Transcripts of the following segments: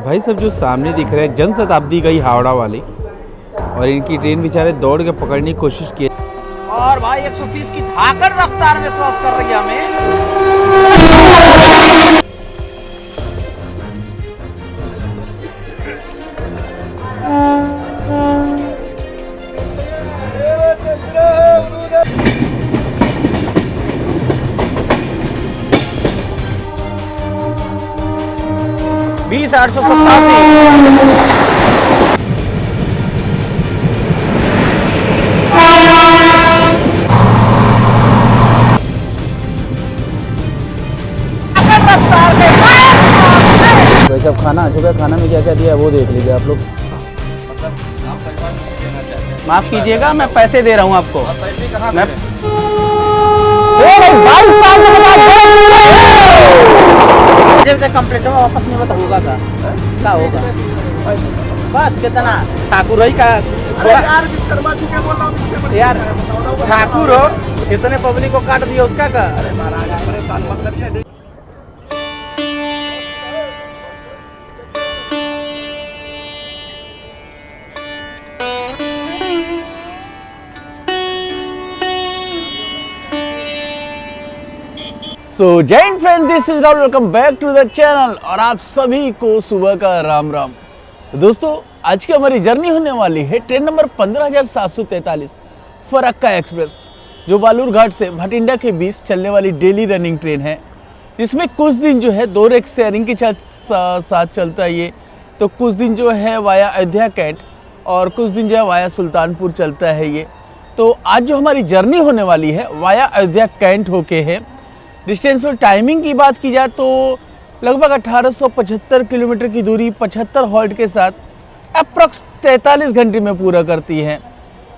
भाई सब जो सामने दिख रहा है जनशताब्दी गई हावड़ा वाली, और इनकी ट्रेन बेचारे दौड़ के पकड़ने की कोशिश की और भाई 130 की धाकड़ रफ्तार में क्रॉस कर रही है हमें। बीस 887। वैसे अब खाना आ चुका है, खाना में क्या क्या दिया है वो देख लीजिए आप लोग। माफ कीजिएगा, मैं पैसे दे रहा हूँ आपको। पैसे कहाँ मैं से कंप्लीट हो वापस नहीं बता होगा क्या होगा बस कितना ठाकुर ही का यार ठाकुर हो कितने पब्लिक को काट दिया उसका का। अरे महाराज सो जय हिंद friend, this is Rahul, welcome back to the channel और आप सभी को सुबह का राम राम। दोस्तों आज की हमारी जर्नी होने वाली है ट्रेन नंबर 15,743 फरक्का एक्सप्रेस, जो बालूर घाट से भटिंडा के बीच चलने वाली डेली रनिंग ट्रेन है, जिसमें कुछ दिन जो है 2 रेक शेयरिंग के साथ चलता है ये, तो कुछ दिन जो है वाया अयोध्या कैंट और कुछ दिन जो है वाया सुल्तानपुर चलता है ये। तो आज जो हमारी जर्नी होने वाली है वाया अयोध्या कैंट होके है। डिस्टेंस और टाइमिंग की बात की जाए तो लगभग 1875 किलोमीटर की दूरी 75 हॉल्ट के साथ अप्रॉक्स 43 घंटे में पूरा करती है।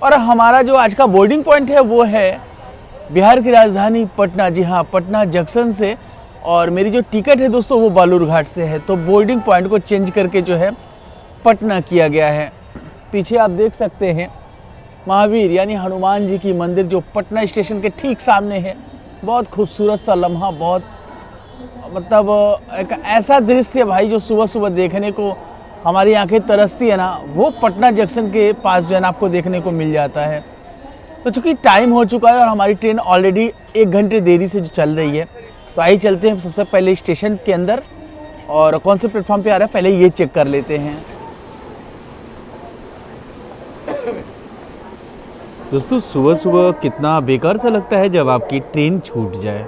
और हमारा जो आज का बोर्डिंग पॉइंट है वो है बिहार की राजधानी पटना, जी हाँ पटना जंक्शन से। और मेरी जो टिकट है दोस्तों वो बालूर घाट से है, तो बोर्डिंग पॉइंट को चेंज करके जो है पटना किया गया है। पीछे आप देख सकते हैं महावीर यानी हनुमान जी की मंदिर जो पटना स्टेशन के ठीक सामने है। बहुत खूबसूरत सा लम्हा, बहुत मतलब एक ऐसा दृश्य भाई जो सुबह सुबह देखने को हमारी आंखें तरसती है ना, वो पटना जंक्शन के पास जो है ना आपको देखने को मिल जाता है। तो चूँकि टाइम हो चुका है और हमारी ट्रेन ऑलरेडी 1 घंटे देरी से जो चल रही है, तो आइए चलते हैं सबसे पहले स्टेशन के अंदर और कौन से प्लेटफॉर्म पे आ रहा है पहले ये चेक कर लेते हैं। दोस्तों सुबह सुबह कितना बेकार सा लगता है जब आपकी ट्रेन छूट जाए।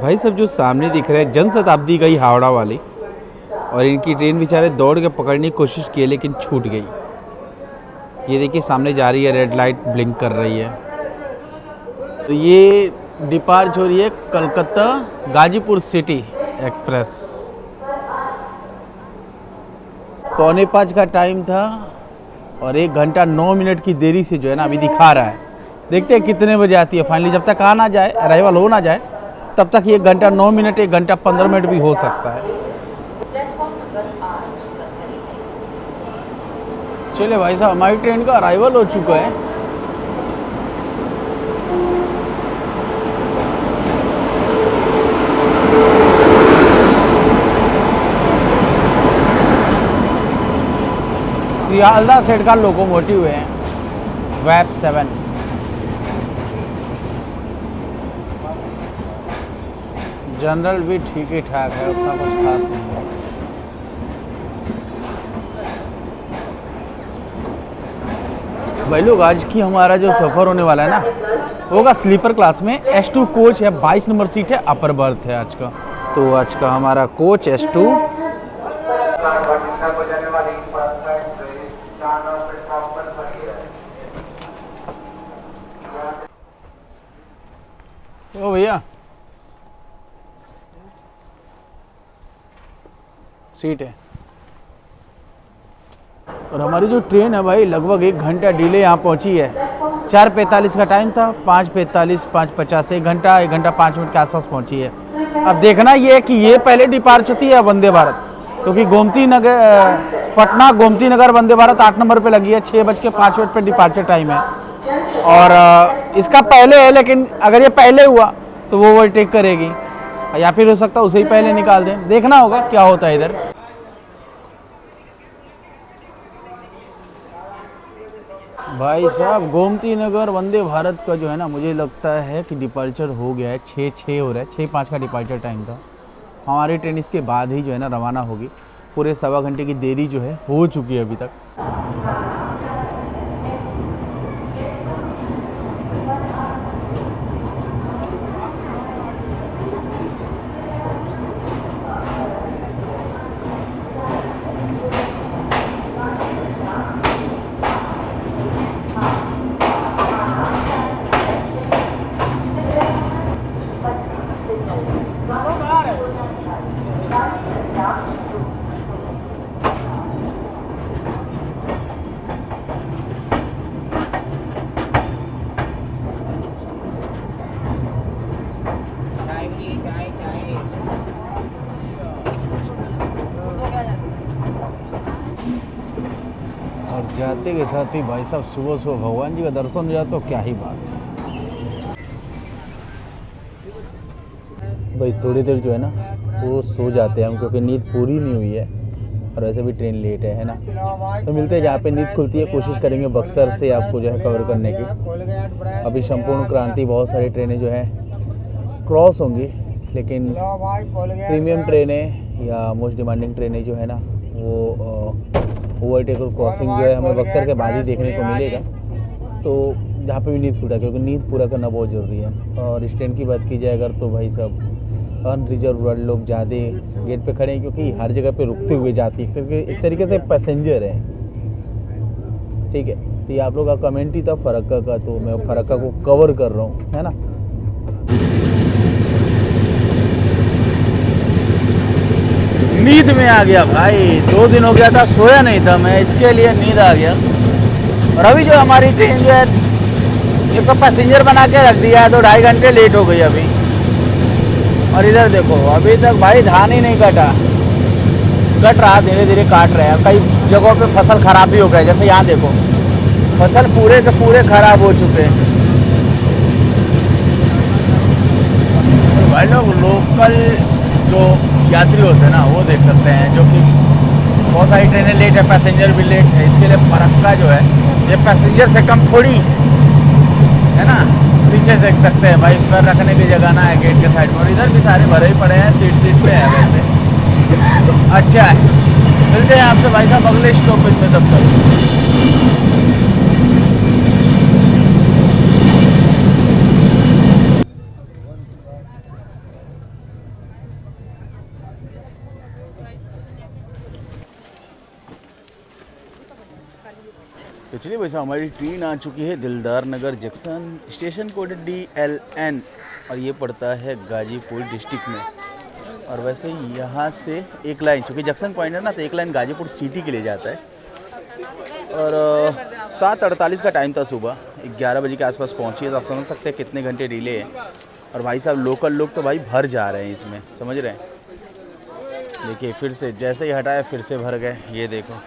भाई सब जो सामने दिख रहा है जनशताब्दी गई हावड़ा वाली, और इनकी ट्रेन बेचारे दौड़ के पकड़ने की कोशिश की लेकिन छूट गई। ये देखिए सामने जा रही है, रेड लाइट ब्लिंक कर रही है। तो ये डिपार्च हो रही है कलकत्ता गाजीपुर सिटी एक्सप्रेस। 4:45 का टाइम था और 1 घंटा 9 मिनट की देरी से जो है ना अभी दिखा रहा है। देखते हैं कितने बजे आती है फाइनली। जब तक आ ना जाए, अराइवल हो ना जाए, तब तक 1 घंटा 9 मिनट 1 घंटा 15 मिनट भी हो सकता है। चलिए भाई साहब, हमारी ट्रेन का अराइवल हो चुका है। सियालदा सेट का लोकोमोटिव है वैप 7। जनरल भी ठीक ही ठाक है, उतना कुछ खास नहीं है। भाई लोग आज की हमारा जो सफ़र होने वाला है ना होगा स्लीपर क्लास में। S2 कोच है, 22 नंबर सीट है, अपर बर्थ है आज का। तो आज का हमारा कोच S2। ओ भैया सीट है। और हमारी जो ट्रेन है भाई लगभग 1 घंटा डिले यहाँ पहुँची है। 4:45 का टाइम था, 5:45 5:50 1 घंटा 5 मिनट के आसपास पहुँची है। अब देखना ये है कि ये पहले डिपार्च होती है वंदे भारत, क्योंकि गोमती नगर पटना गोमती नगर वंदे भारत 8 नंबर पे लगी है। 6:05 पे डिपार्चर टाइम है और इसका पहले है, लेकिन अगर ये पहले हुआ तो वो ओवरटेक करेगी, या फिर हो सकता है उसे ही पहले निकाल दें। देखना होगा क्या होता है इधर। भाई साहब गोमती नगर वंदे भारत का जो है ना, मुझे लगता है कि डिपार्चर हो गया है। 6:06 हो रहा है, 6:05 का डिपार्चर टाइम था। हमारी ट्रेन इसके बाद ही जो है ना रवाना होगी। पूरे सवा घंटे की देरी जो है हो चुकी है अभी तक। और जाते के साथ ही भाई साहब सुबह सुबह भगवान जी का दर्शन हो जाए तो क्या ही बात है। भाई थोड़ी देर जो है ना वो सो जाते हैं हम, क्योंकि नींद पूरी नहीं हुई है और वैसे भी ट्रेन लेट है ना। तो मिलते हैं जहाँ पे नींद खुलती है, कोशिश करेंगे बक्सर से आपको जो है कवर करने की। अभी संपूर्ण क्रांति बहुत सारी ट्रेनें जो है क्रॉस होंगी, लेकिन प्रीमियम ट्रेनें या मोस्ट डिमांडिंग ट्रेनें जो है ना वो ओवरटेक और क्रॉसिंग जो है हमें बक्सर के बाद ही देखने को मिलेगा। तो जहाँ पे भी नींद खुलता है, क्योंकि नींद पूरा करना बहुत ज़रूरी है। और स्टैंड की बात की जाए अगर, तो भाई साहब अनरिजर्व लोग ज़्यादा गेट पे खड़े हैं, क्योंकि हर जगह पे रुकते हुए जाती है, क्योंकि एक तरीके से पैसेंजर हैं। ठीक है, तो ये आप लोग का कमेंट ही था फरक्का का, तो मैं फरक्का को कवर कर रहा हूँ, है ना। नींद में आ गया भाई, 2 दिन हो गया था सोया नहीं था मैं, इसके लिए नींद आ गया। और अभी जो हमारी ट्रेन जो है एक तो पैसेंजर बना के रख दिया है, तो 2.5 घंटे लेट हो गई अभी। और इधर देखो अभी तक भाई धान ही नहीं कटा, कट रहा, धीरे धीरे काट रहे हैं। कई जगहों पे फसल खराब भी हो गया, जैसे यहाँ देखो फसल पूरे के पूरे खराब हो चुके हैं। भाई लोग लोकल जो यात्री होते हैं ना वो देख सकते हैं, जो कि बहुत सारी ट्रेनें लेट है, पैसेंजर भी लेट है। इसके लिए फरक्का जो है ये पैसेंजर से कम थोड़ी है ना। पीछे देख सकते हैं भाई, पैर रखने की जगह ना है गेट के साइड में, और इधर भी सारे भरे ही पड़े हैं, सीट पे है वैसे। अच्छा है, मिलते हैं आपसे भाई साहब अगले स्टॉपेज में तब तक। तो चलिए भाई साहब हमारी ट्रेन आ चुकी है दिलदार नगर जंक्शन, स्टेशन कोड DLN, और ये पड़ता है गाजीपुर डिस्ट्रिक्ट में। और वैसे यहाँ से एक लाइन, चूँकि जंक्शन पॉइंट है ना, तो एक लाइन गाजीपुर सिटी के लिए जाता है। और 7:48 का टाइम था, सुबह 11 बजे के आसपास पहुँची है, तो आप समझ सकते हैं कितने घंटे डिले है। और भाई साहब लोकल लोग तो भाई भर जा रहे हैं इसमें, समझ रहे हैं। देखिए फिर से जैसे ही हटाया फिर से भर गए, ये देखो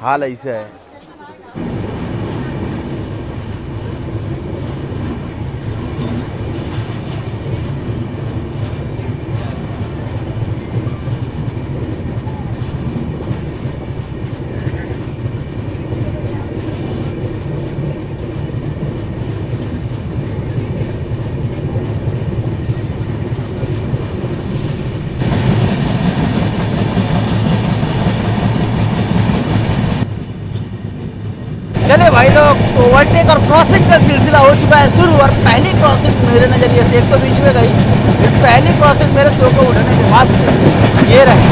हाल ऐसा है। चले भाई लोग, ओवरटेक और क्रॉसिंग का सिलसिला हो चुका है शुरू। और पहली क्रॉसिंग मेरे नज़रिए से, एक तो बीच में गई, फिर पहली क्रॉसिंग मेरे सो को उठने के बाद से ये रही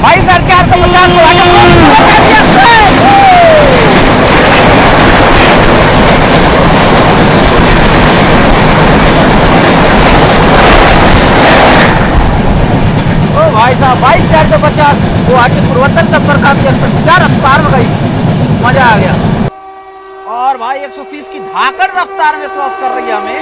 भाई सर 450 भाई साहब 22,450 गुवाहाटी पूर्वोत्तर संपर्क एक्सप्रेस क्या रफ्तार में गई, मजा आ गया। और भाई 130 की धाकड़ रफ्तार में क्रॉस कर रही है हमें।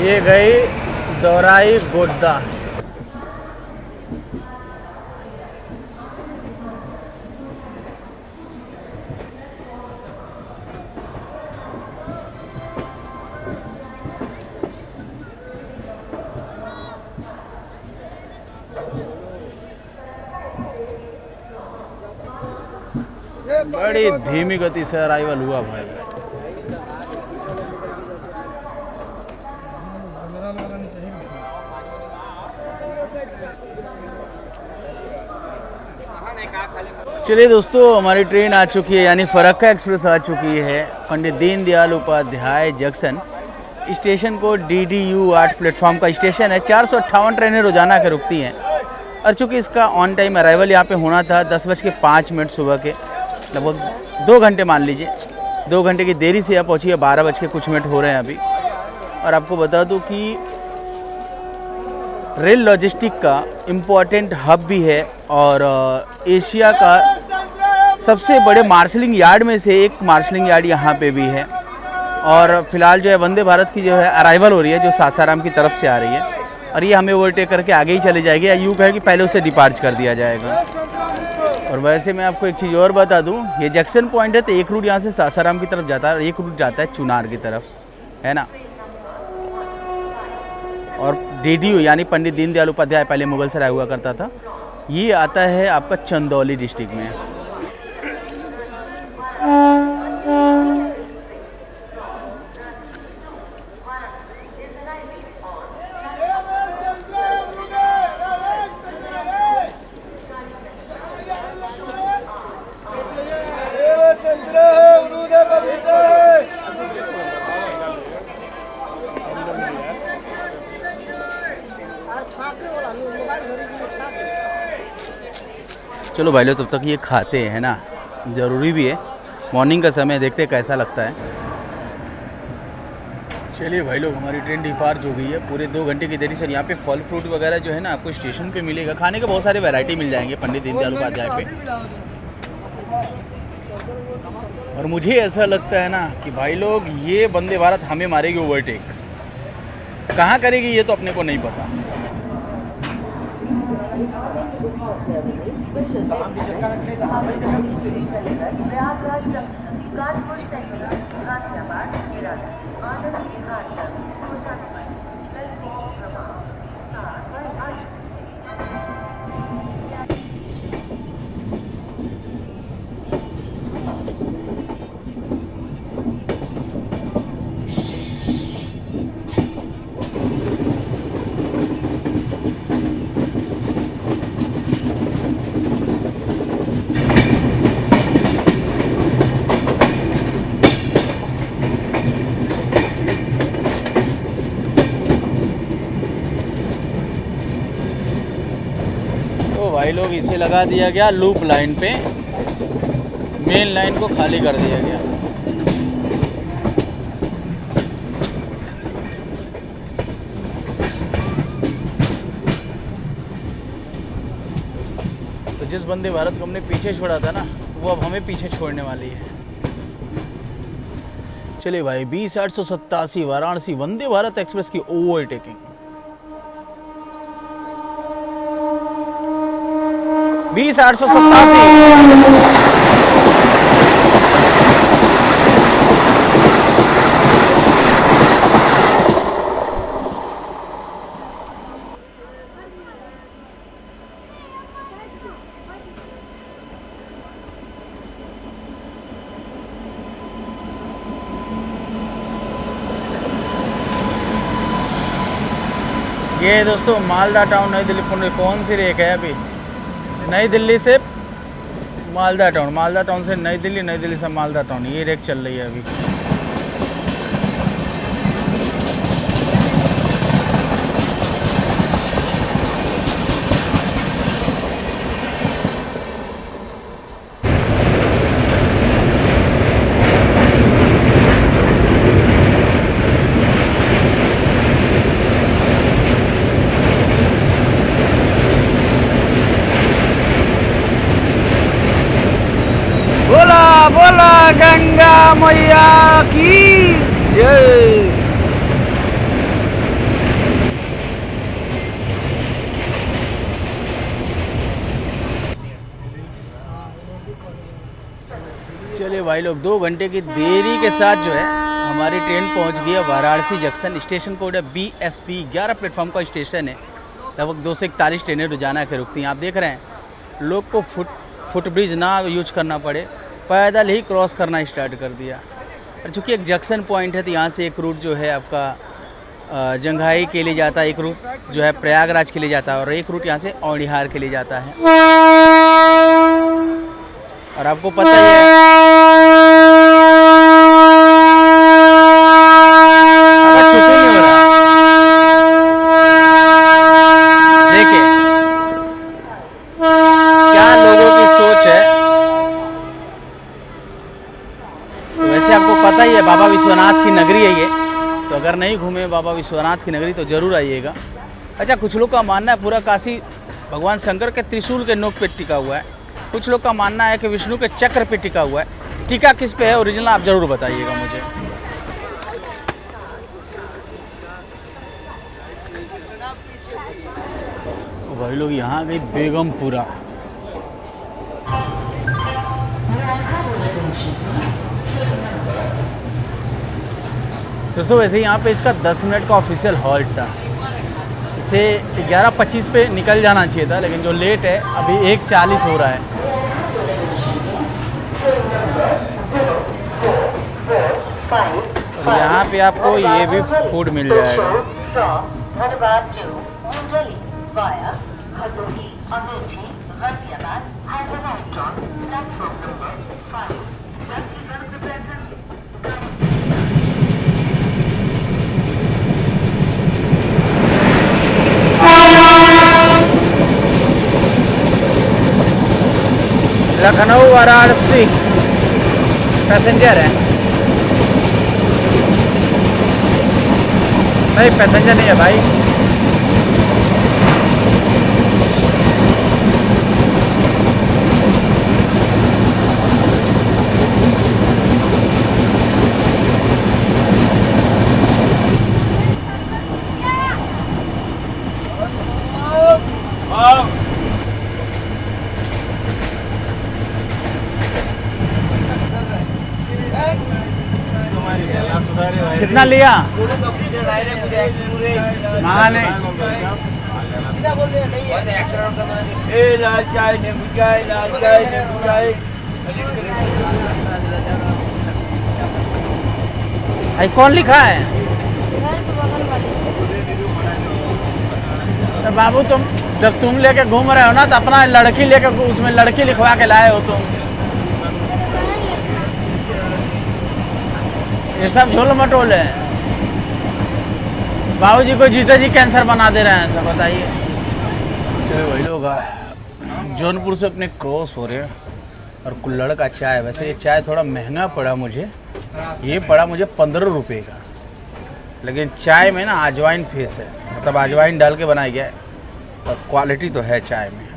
ये गई दोराई गोड्डा। बड़ी धीमी गति से अराइवल हुआ भाई। चलिए दोस्तों, हमारी ट्रेन आ चुकी है, यानी फरक्का एक्सप्रेस आ चुकी है पंडित दीनदयाल उपाध्याय जंक्शन स्टेशन को। DDU 8 प्लेटफॉर्म का स्टेशन है। 458 ट्रेनें रोजाना के रुकती हैं और चूँकि इसका ऑन टाइम अराइवल यहाँ पे होना था 10:05 सुबह के, लगभग 2 घंटे मान लीजिए। 2 घंटे की देरी से यहाँ पहुँची है। 12 कुछ मिनट हो रहे हैं अभी। और आपको बता दूँ कि रेल लॉजिस्टिक का इम्पोर्टेंट हब भी है और एशिया का सबसे बड़े मार्शलिंग यार्ड में से एक मार्शलिंग यार्ड यहाँ पे भी है। और फिलहाल जो है वंदे भारत की जो है अराइवल हो रही है, जो सासाराम की तरफ से आ रही है, और ये हमें ओवरटेक करके आगे ही चली जाएगी, या यूँ कहे कि पहले उसे डिपार्च कर दिया जाएगा। और वैसे मैं आपको एक चीज़ और बता दूँ, ये जंक्शन पॉइंट है तो एक रूट यहाँ से सासाराम की तरफ जाता है और एक रूट जाता है चुनार की तरफ, है ना। और DDU यानी पंडित दीनदयाल उपाध्याय पहले मुगल सराय हुआ करता था, ये आता है आपका चंदौली डिस्ट्रिक्ट में। चलो भाई लोग, तब तक ये खाते हैं ना, ज़रूरी भी है। मॉर्निंग का समय, देखते हैं कैसा लगता है। चलिए भाई लोग, हमारी ट्रेन डिपार्च हो गई है पूरे 2 घंटे की देरी से। यहाँ पे फल फ्रूट वगैरह जो है ना आपको स्टेशन पे मिलेगा। खाने के बहुत सारे वैरायटी मिल जाएंगे पंडित दीनदयाल उपाध्याय पे। और मुझे ऐसा लगता है ना कि भाई लोग, ये वंदे भारत हमें मारेगी ओवरटेक। कहाँ करेगी ये तो अपने को नहीं पता। भाई लोग, इसे लगा दिया गया लूप लाइन पे, मेन लाइन को खाली कर दिया गया। तो जिस वंदे भारत को हमने पीछे छोड़ा था ना, वो अब हमें पीछे छोड़ने वाली है। चलिए भाई, 20:887 वाराणसी वंदे भारत एक्सप्रेस की ओवरटेकिंग। 20:887। ये दोस्तों मालदा टाउन नई दिल्ली पुणे कौन सी रेक है अभी? नई दिल्ली से मालदा टाउन, मालदा टाउन से नई दिल्ली, नई दिल्ली से मालदा टाउन, ये रेक चल रही है अभी। बोला बोला गंगा मैया की जय। चलिए भाई लोग 2 घंटे की देरी के साथ जो है हमारी ट्रेन पहुंच गई है वाराणसी जंक्शन। स्टेशन कोड है BSP 11 प्लेटफॉर्म का स्टेशन है। लगभग 241 ट्रेनें रोजाना के रुकती हैं। आप देख रहे हैं लोग को फुटब्रिज ना यूज करना पड़े, पैदल ही क्रॉस करना स्टार्ट कर दिया। और चूँकि एक जंक्शन पॉइंट है तो यहाँ से एक रूट जो है आपका जंघाई के लिए जाता है, एक रूट जो है प्रयागराज के लिए जाता है और एक रूट यहाँ से औड़िहार के लिए जाता है। और आपको पता ही है छुट्टी नहीं हो रहा। देखिए क्या लोगों की सोच है। वैसे आपको पता ही है बाबा विश्वनाथ की नगरी है ये, तो अगर नहीं घूमे बाबा विश्वनाथ की नगरी तो जरूर आइएगा। अच्छा, कुछ लोग का मानना है पूरा काशी भगवान शंकर के त्रिशूल के नोक पे टिका हुआ है, कुछ लोग का मानना है कि विष्णु के चक्र पे टिका हुआ है। टीका किस पे है ओरिजिनल आप जरूर बताइएगा मुझे। भाई लोग यहाँ गई बेगमपुरा। दोस्तों वैसे यहाँ पे इसका 10 मिनट का ऑफिशियल हॉल्ट था। इसे 11:25 पे निकल जाना चाहिए था, लेकिन जो लेट है अभी 1:40 हो रहा है। और यहाँ पे आपको ये भी फूड मिल जाएगा। लखनऊ वाराणसी पैसेंजर है, नहीं पैसेंजर नहीं है भाई। कितना लिया? माने कौन लिखा है? तो बाबू तुम जब तुम लेके घूम रहे हो ना तो अपना लड़की लेके उसमें लड़की लिखवा के लाए हो तुम। ये सब झोल मटोल है। बाबू जी को जीते जी कैंसर बना दे रहे हैं सब, बताइए। चलो वही लोग जौनपुर से अपने क्रॉस हो रहे हैं और कुल्हड़ का चाय। वैसे ये चाय थोड़ा महंगा पड़ा मुझे, ये पड़ा मुझे 15 रुपये का, लेकिन चाय में ना अजवाइन फेस है, मतलब अजवाइन डाल के बनाया गया है और क्वालिटी तो है चाय में।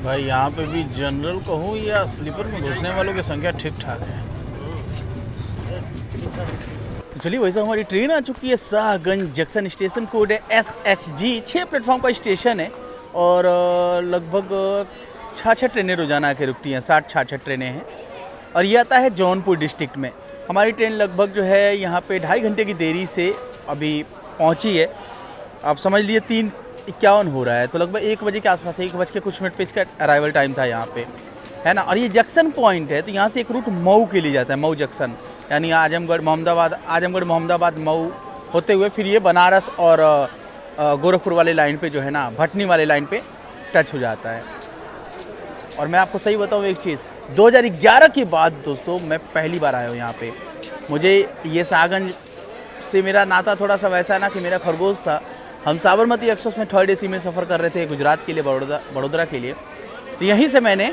भाई यहाँ पे भी जनरल कहूँ या स्लीपर में घुसने वालों की संख्या ठीक ठाक है। तो चलिए वैसे हमारी ट्रेन आ चुकी है शाहगंज जंक्शन। स्टेशन कोड है SHG। 6 प्लेटफॉर्म का स्टेशन है और लगभग 6 ट्रेनें रोजाना आके रुकती हैं। 60 ट्रेनें हैं और ये आता है जौनपुर डिस्ट्रिक्ट में। हमारी ट्रेन लगभग जो है यहाँ पे 2.5 घंटे की देरी से अभी पहुँची है। आप समझ लिए 3:51 हो रहा है, तो लगभग 1 बजे के आसपास, 1 बज के कुछ मिनट पे इसका अराइवल टाइम था यहाँ पे, है ना। और ये जंक्शन पॉइंट है, तो यहाँ से एक रूट मऊ के लिए जाता है, मऊ जंक्शन, यानी आजमगढ़ मोहम्मदाबाद मऊ होते हुए फिर ये बनारस और गोरखपुर वाले लाइन पे जो है ना, भटनी वाले लाइन पे टच हो जाता है। और मैं आपको सही बताऊँ एक चीज़, 2011 के बाद दोस्तों मैं पहली बार आया हूँ यहाँ पे। मुझे ये शाहगंज से मेरा नाता थोड़ा सा वैसा ना कि मेरा खरगोश था, हम साबरमती एक्सप्रेस में 3rd AC में सफ़र कर रहे थे गुजरात के लिए, बड़ोदरा के लिए। तो यहीं से मैंने,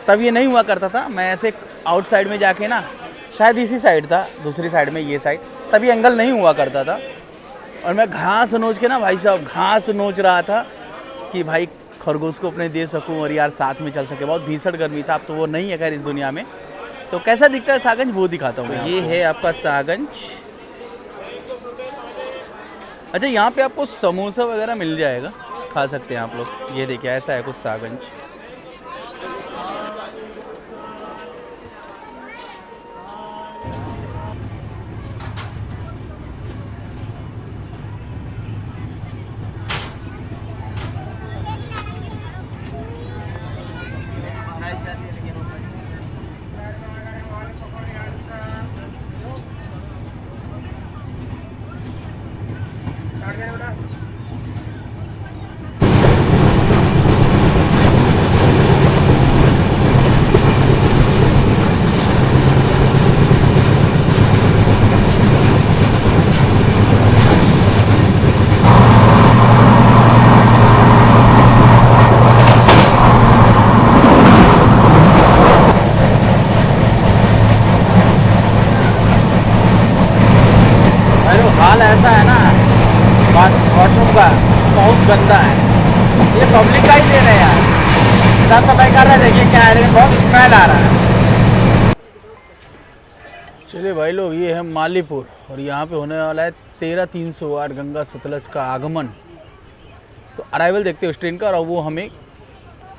तब ये नहीं हुआ करता था, मैं ऐसे आउट साइड में जाके ना, शायद इसी साइड था, दूसरी साइड में ये साइड, तभी एंगल नहीं हुआ करता था। और मैं घास नोच के ना भाई साहब, घास नोच रहा था कि भाई खरगोश को अपने दे सकूं और यार साथ में चल सके। बहुत भीषण गर्मी था, अब तो वो नहीं है खैर इस दुनिया में। तो कैसा दिखता है सागंज वो दिखाता हूँ। ये है आपका सागंज। अच्छा, यहाँ पे आपको समोसा वगैरह मिल जाएगा, खा सकते हैं आप लोग। ये देखिए ऐसा है कुछ सागंज। ऐसा है ना, वॉशरूम का बहुत गंदा है। ये पब्लिक का ही दे रहे हैं यार, साफ सफाई कर रहे हैं। देखिए क्या है, लेकिन बहुत स्मेल आ रहा है। चलिए भाई लोग, ये है मालीपुर और यहाँ पे होने वाला है 13-308 गंगा सतलज का आगमन। तो अराइवल देखते हो उस ट्रेन का, और वो हमें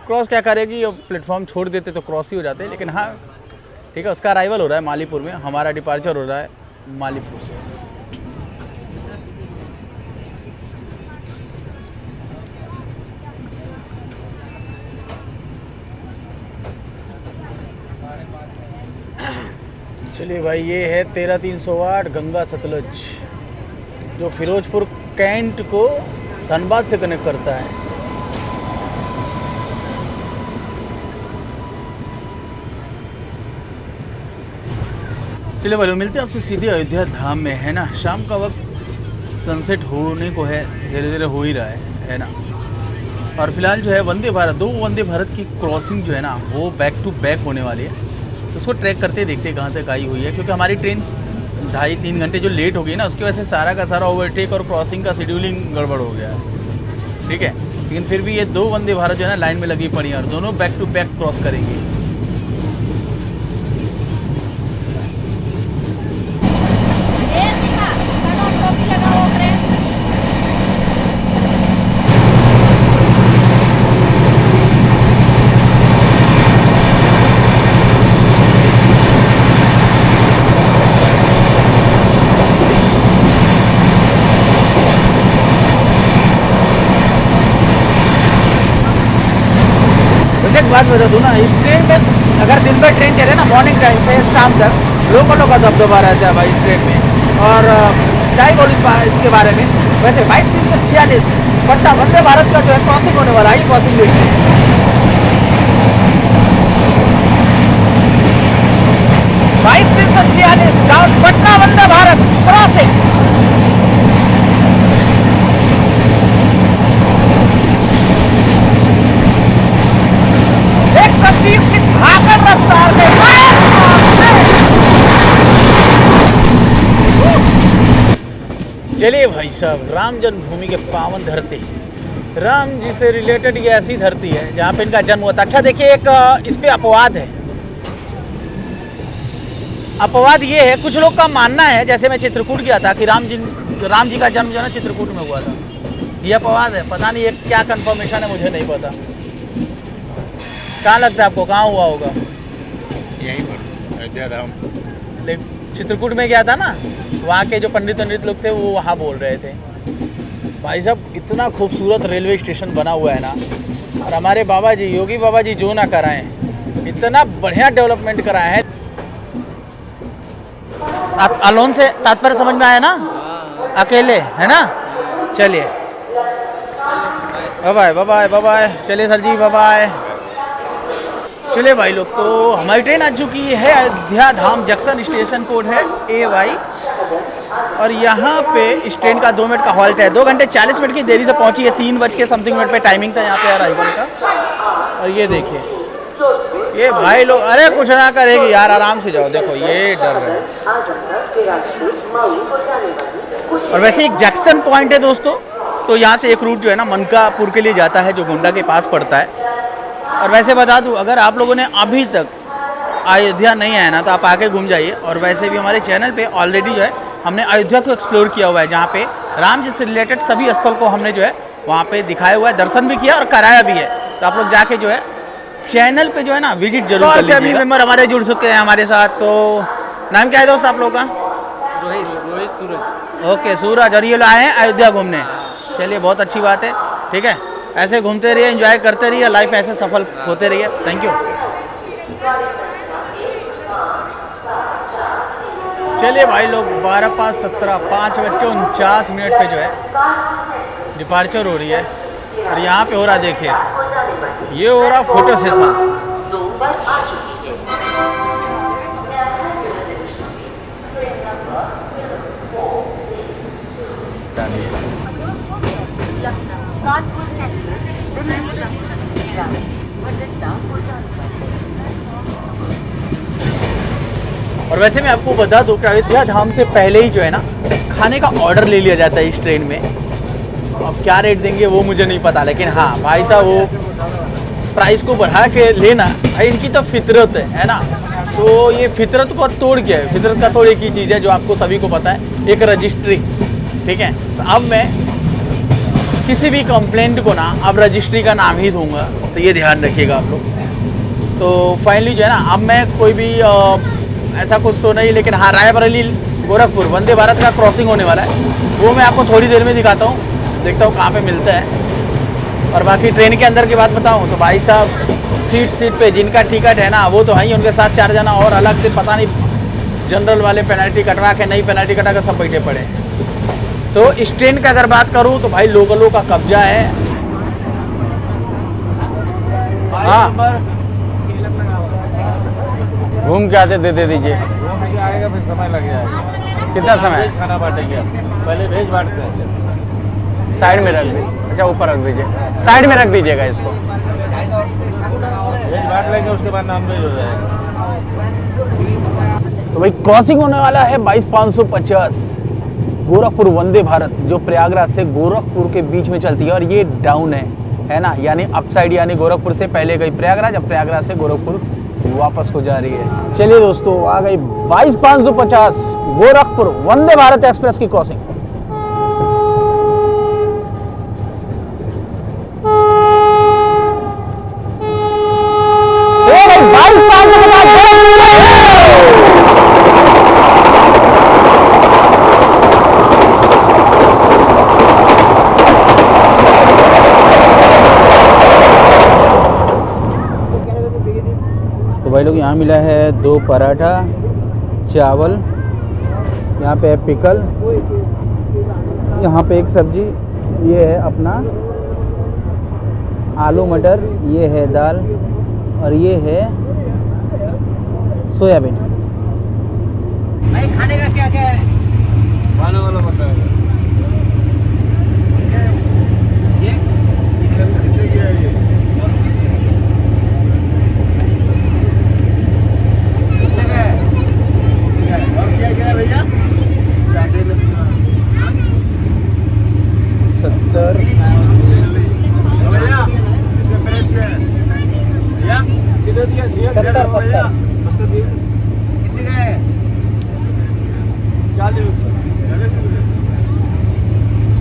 क्रॉस क्या करेगी, प्लेटफॉर्म छोड़ देते तो क्रॉस ही हो जाते हैं। लेकिन हाँ ठीक है, उसका अराइवल हो रहा है मालीपुर में, हमारा डिपार्चर हो रहा है मालीपुर से। चलिए भाई, ये है 13-308 गंगा सतलज, जो फिरोजपुर कैंट को धनबाद से कनेक्ट करता है। चलिए भाई, मिलते हैं आपसे सीधे अयोध्या धाम में, है ना। शाम का वक्त सनसेट होने को है, धीरे धीरे हो ही रहा है ना। और फिलहाल जो है वंदे भारत, 2 वंदे भारत की क्रॉसिंग जो है ना, वो बैक टू बैक होने वाली है। उसको ट्रैक करते देखते कहाँ तक आई हुई है, क्योंकि हमारी ट्रेन 2.5-3 घंटे जो लेट हो गई ना, उसकी वजह से सारा का सारा ओवरटेक और क्रॉसिंग का शेड्यूलिंग गड़बड़ हो गया है। ठीक है, लेकिन फिर भी ये 2 वंदे भारत जो है ना लाइन में लगी पड़ी है, और दोनों बैक टू बैक क्रॉस करेंगी। एक बात बता दूँ ना, इस ट्रेन में अगर दिन भर ट्रेन चले ना, मॉर्निंग टाइम से शाम तक, लोकलों का दबदबा रहता है भाई इस ट्रेन में। और क्या ही बोलूँ इसके बारे में। वैसे 22-346 पटना वंदे भारत का जो है क्रॉसिंग होने वाला है, क्रॉसिंग देखते हैं। 22-346 डाउन पटना वंदे भारत क्रॉसिंग। की भागल रफ्तार में चलिए भाई साहब, राम जन्मभूमि के पावन धरती, राम जी से रिलेटेड ये ऐसी धरती है जहाँ पे इनका जन्म हुआ था। अच्छा देखिए, एक इस पे अपवाद है। अपवाद ये है, कुछ लोग का मानना है, जैसे मैं चित्रकूट गया था, कि राम जी का जन्म जो है ना चित्रकूट में हुआ था। ये अपवाद है, पता नहीं ये क्या कंफर्मेशन है, मुझे नहीं पता। कहाँ लगता है आपको, कहाँ हुआ होगा? यहीं पर अयोध्या धाम। चित्रकूट में गया था ना, वहाँ के जो पंडित लोग थे वो वहाँ बोल रहे थे। भाई साहब, इतना खूबसूरत रेलवे स्टेशन बना हुआ है ना, और हमारे बाबा जी, योगी बाबा जी जो ना कराएं, इतना बढ़िया डेवलपमेंट कराया है। अलोन से तात्पर्य समझ में आया ना, अकेले, है ना। चलिए बाय बाय बाय बाय, चलिए सर जी, बाय बाय। चलिए भाई लोग, तो हमारी ट्रेन आ चुकी है अयोध्या धाम। जंक्शन स्टेशन कोड है AY और यहाँ पे इस ट्रेन का 2 मिनट का हॉल्ट है। 2 घंटे 40 मिनट की देरी से पहुंची है। 3 बज के समथिंग मिनट पे टाइमिंग था यहाँ पे अराइवल का। और ये देखिए ये भाई लोग, अरे कुछ ना करेगी यार, आराम से जाओ। देखो ये डर रहे हैं। और वैसे एक जंक्शन पॉइंट है दोस्तों, तो यहाँ से एक रूट जो है ना मनकापुर के लिए जाता है, जो गोंडा के पास पड़ता है। और वैसे बता दूँ, अगर आप लोगों ने अभी तक अयोध्या नहीं आया ना तो आप आके घूम जाइए। और वैसे भी हमारे चैनल पे ऑलरेडी जो है हमने अयोध्या को एक्सप्लोर किया हुआ है, जहाँ पे राम जी से रिलेटेड सभी स्थल को हमने जो है वहाँ पे दिखाया हुआ है, दर्शन भी किया और कराया भी है। तो आप लोग जाके जो है चैनल पे जो है ना विजिट जरूर कर लीजिए। फैमिली मेम्बर हमारे जुड़ चुके हैं हमारे साथ। तो नाम क्या है दोस्त आप लोग का? रोहित सूरज। ओके सूरज। और ये लोग आए हैं अयोध्या घूमने। चलिए बहुत अच्छी बात है, ठीक है। ऐसे घूमते रहिए, एंजॉय करते रहिए, लाइफ ऐसे सफल होते रहिए। Thank you. चलिए भाई लोग 12:17 5:49 पे जो है डिपार्चर हो रही है। और यहाँ पे हो रहा, देखिए ये हो रहा फोटो सेशन। और वैसे मैं आपको बता दूं कि अयोध्या धाम से पहले ही जो है ना खाने का ऑर्डर ले लिया जाता है इस ट्रेन में। अब क्या रेट देंगे वो मुझे नहीं पता, लेकिन हाँ भाई साहब वो प्राइस को बढ़ा के लेना भाई इनकी तो फितरत है ना। तो ये फितरत को तोड़ के है। फितरत का तोड़ एक ही चीज़ है जो आपको सभी को पता है, एक रजिस्ट्री, ठीक है। तो अब मैं किसी भी कंप्लेंट को ना अब रजिस्ट्री का नाम ही दूंगा, तो ये ध्यान रखिएगा आप लोग। तो फाइनली जो है ना अब मैं कोई भी ऐसा कुछ तो नहीं, लेकिन हाँ रायबरेली गोरखपुर वंदे भारत का क्रॉसिंग होने वाला है, वो मैं आपको थोड़ी देर में दिखाता हूँ। देखता हूँ कहाँ पे मिलता है। और बाकी ट्रेन के अंदर की बात बताऊँ तो भाई साहब सीट पे जिनका टिकट है ना वो तो है ही, उनके साथ 4 जना और अलग से पता नहीं जनरल वाले पेनल्टी कटवा के नई पेनल्टी कटा के सब बैठे पड़े। तो इस ट्रेन का अगर बात करूँ तो भाई लोकलों का कब्जा है। हाँ घूम के आते दे दीजिए। घूम के आएगा फिर समय लग जाएगा। कितना समय? वेज खाना बांटेंगे आप, पहले वेज बांटते हैं। साइड में रख दीजिए। अच्छा ऊपर रख दीजिए, साइड में रख दीजिएगा इसको। वेज बांट लेंगे, उसके बाद नॉन वेज हो जाएगा। तो भाई क्रॉसिंग होने वाला है 22,550 गोरखपुर वंदे भारत, जो प्रयागराज से गोरखपुर के बीच में चलती है। और ये डाउन है ना, यानी अप साइड, यानी गोरखपुर से पहले गई प्रयागराज, अब प्रयागराज से गोरखपुर वापस को जा रही है। चलिए दोस्तों आ गई 22,550 गोरखपुर वंदे भारत एक्सप्रेस की क्रॉसिंग। तो भाई लोग यहाँ मिला है 2 पराठा, चावल, यहाँ पे है पिकल, यहाँ पे एक सब्जी, ये है अपना आलू मटर, ये है दाल और ये है सोयाबीन। भाई खाने का क्या क्या है? वाला वाला बताएगा।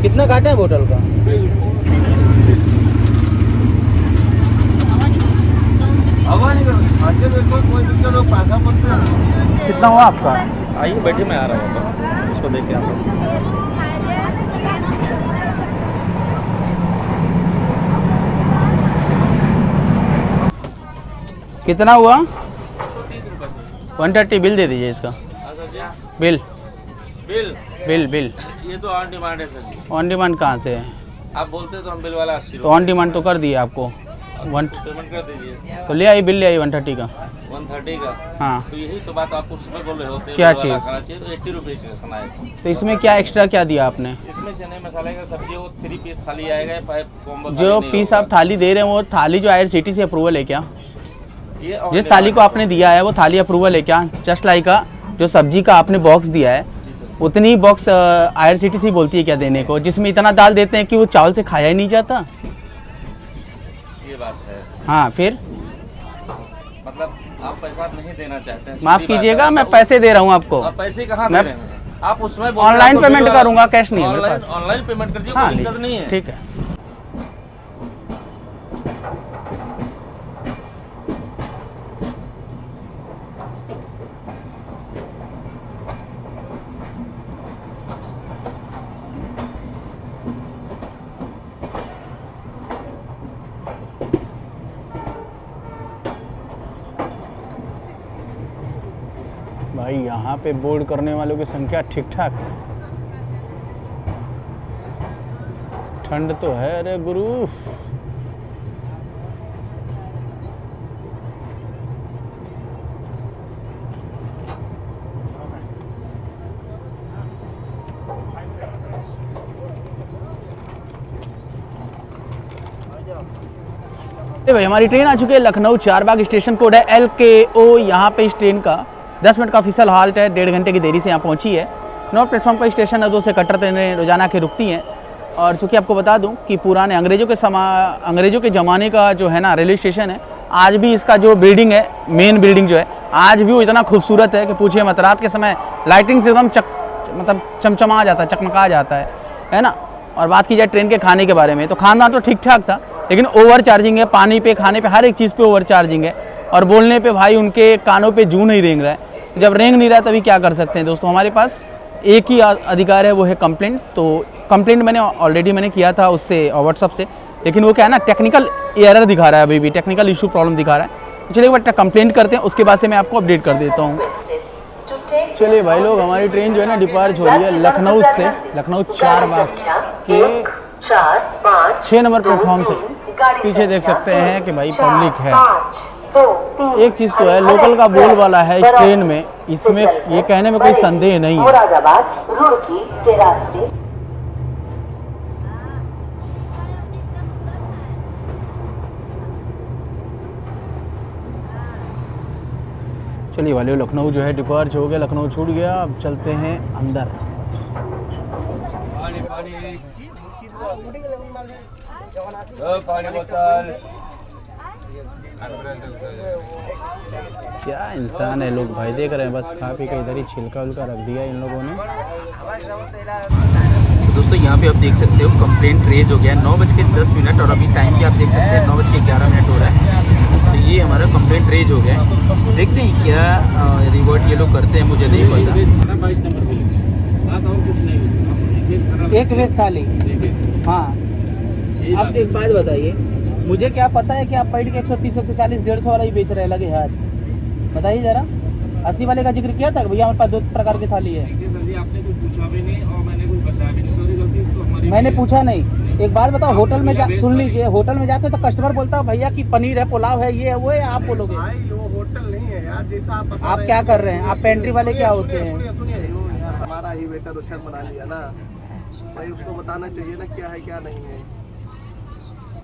कितना काटे हैं बोतल का? कितना हुआ आपका? आइए बैठिए, मैं आ रहा हूँ वापस, इसको देख के आ रहा हूँ। कितना हुआ? 130 बिल दे दीजिए इसका। बिल बिल बिल बिल ये तो ऑन डिमांड है सर जी। ऑन डिमांड कहाँ से है? आप बोलते तो हम बिल वाला 80 तो ऑन डिमांड तो कर दिए आपको। वन पेमेंट कर दीजिए। तो ले आई, बिल ले आई 130 का। 130 का। हाँ, तो यही तो बात आप उस समय बोल रहे होते। क्या चीज़? खाना चाहिए तो 80 रुपीज़ का खाना है। तो इसमें क्या एक्स्ट्रा क्या दिया आपने? इसमें चने मसाले का सब्जी वो 3 पीस थाली आएगा, पाइप कॉम्बो थाली जो नहीं पीस होगा। आप थाली दे रहे हैं वो थाली जो IRCTC से अप्रूवल है क्या? ये और जिस थाली को आपने दिया है वो थाली अप्रूवल है क्या? जस्ट लाइक जो सब्जी का आपने बॉक्स दिया है जी सर। उतनी ही बॉक्स IRCTC बोलती है क्या देने को, जिसमें इतना दाल देते हैं कि वो चावल से खाया ही नहीं जाता। ये बात है। हाँ, फिर मतलब आप पैसा नहीं देना चाहते हैं। माफ सीधी बात कीजिएगा, है। मैं पैसे दे रहा हूँ आपको। आप पैसे कहाँ दे मैं रहे हैं? आप उसमें ऑनलाइन पेमेंट करूंगा, कैश नहीं है मेरे ऑनलाइन पास। ऑनलाइन पेमेंट कर दीजिए, हाँ, कोई दिक्कत नहीं है। ठीक है। भाई यहाँ पे बोर्ड करने वालों की संख्या ठीक ठाक है। ठंड तो है, अरे गुरु। भाई हमारी ट्रेन आ चुकी है लखनऊ चारबाग, स्टेशन कोड है LKO। यहाँ पे इस ट्रेन का 10 मिनट का ऑफिशियल हाल्ट है, 1.5 घंटे की देरी से यहाँ पहुँची है। 9 प्लेटफॉर्म का स्टेशन है, 2 से कटर ट्रेनें रोजाना के रुकती हैं। और चूँकि आपको बता दूं कि पुराने अंग्रेज़ों के ज़माने का जो है ना रेलवे स्टेशन है, आज भी इसका जो बिल्डिंग है, मेन बिल्डिंग जो है, आज भी वो इतना खूबसूरत है कि पूछिए मत। रात के समय लाइटिंग से एकदम मतलब चमचमा जाता है, चकमका जाता है ना। और बात की जाए ट्रेन के खाने के बारे में, तो खाना तो ठीक ठाक था, लेकिन ओवर चार्जिंग है। पानी पे, खाने पे, हर एक चीज़ पे ओवर चार्जिंग है। और बोलने पे भाई उनके कानों पे जू नहीं रेंग रहा है। जब रेंग नहीं रहा है तभी क्या कर सकते हैं दोस्तों। हमारे पास एक ही अधिकार है, वो है कंप्लेंट। तो कंप्लेंट मैंने ऑलरेडी किया था उससे व्हाट्सअप से, लेकिन वो क्या है ना, टेक्निकल एरर दिखा रहा है, अभी भी टेक्निकल इशू प्रॉब्लम दिखा रहा है। चलिए बट कंप्लेंट करते हैं, उसके बाद से मैं आपको अपडेट कर देता हूँ। चलिए भाई लोग, हमारी ट्रेन जो है ना डिपार्च हो रही है लखनऊ से, लखनऊ चारबाग के 6 नंबर प्लेटफॉर्म से। पीछे देख सकते हैं कि भाई पब्लिक है। एक चीज़ तो है, लोकल का बोल वाला है इस ट्रेन में, इसमें ये कहने में कोई संदेह नहीं है। चलिए वाले, लखनऊ जो है डिपार्च हो गया, लखनऊ छूट गया। अब चलते हैं अंदर। पानी बोतल। क्या इंसान है लोग भाई, देख रहे हैं बस खा पी के इधर ही छिलका उलका रख दिया इन लोगों ने। दोस्तों यहाँ पे आप देख सकते हो कंप्लेंट रेज हो गया है 9:10 और अभी टाइम भी आप देख सकते हैं 9:11 हो रहा है। तो ये हमारा कंप्लेंट रेज हो गया है। देखते हैं क्या रिवॉर्ड ये लोग करते हैं, मुझे नहीं पता। 22 नंबर बात और कुछ नहीं। एक वेज थाली। हाँ, अब एक बात बताइए, मुझे क्या पता है कि आप पैड के 130, 140, 150 वाला ही बेच रहे लगे हाथ। बताइए जरा, 80 वाले का जिक्र किया था भैया हमारे पास 2 प्रकार की थाली है। आपने कुछ पूछा भी नहीं और मैंने कुछ बताया भी नहीं। सॉरी, गलती तो हमारी। मैंने पूछा नहीं। एक बात बताओ, होटल में सुन लीजिए, होटल में जाते हो तो कस्टमर बोलता है भैया कि पनीर है, पुलाव है, ये है, वो है, आप बोलोगे वो होटल नहीं है यार, जैसा आप बता आप क्या कर रहे हैं? आप पेंट्री वाले क्या होते हैं? हमारा ही बेटा रोशन बना लिया ना भाई, उसको बताना चाहिए ना क्या है क्या नहीं है।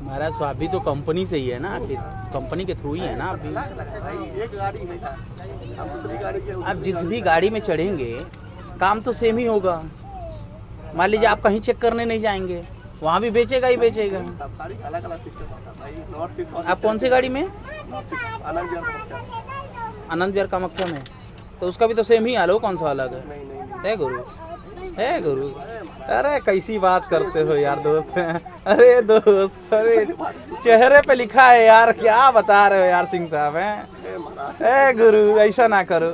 महाराज तो अभी तो कंपनी से ही है ना, कंपनी के थ्रू ही है ना अभी। एक गाड़ी है, हम दूसरी गाड़ी के आप जिस भी गाड़ी में चढ़ेंगे काम तो सेम ही होगा। मान लीजिए आप कहीं चेक करने नहीं जाएंगे, वहाँ भी बेचेगा ही बेचेगा। गाड़ी अलग अलग सिस्टम होता है भाई। नॉर्थ ईस्ट आप कौन सी गाड़ी में? आनंद विहार पहुंचा। आनंद विहार कामाख्या में, तो उसका भी तो सेम ही हाल हो, कौन सा अलग है? है गुरु, है गुरु। अरे कैसी बात करते हो यार दोस्त। अरे दोस्त, अरे चेहरे पे लिखा है यार, क्या बता रहे हो यार सिंह साहब हैं? ए गुरु, ऐसा ना करो।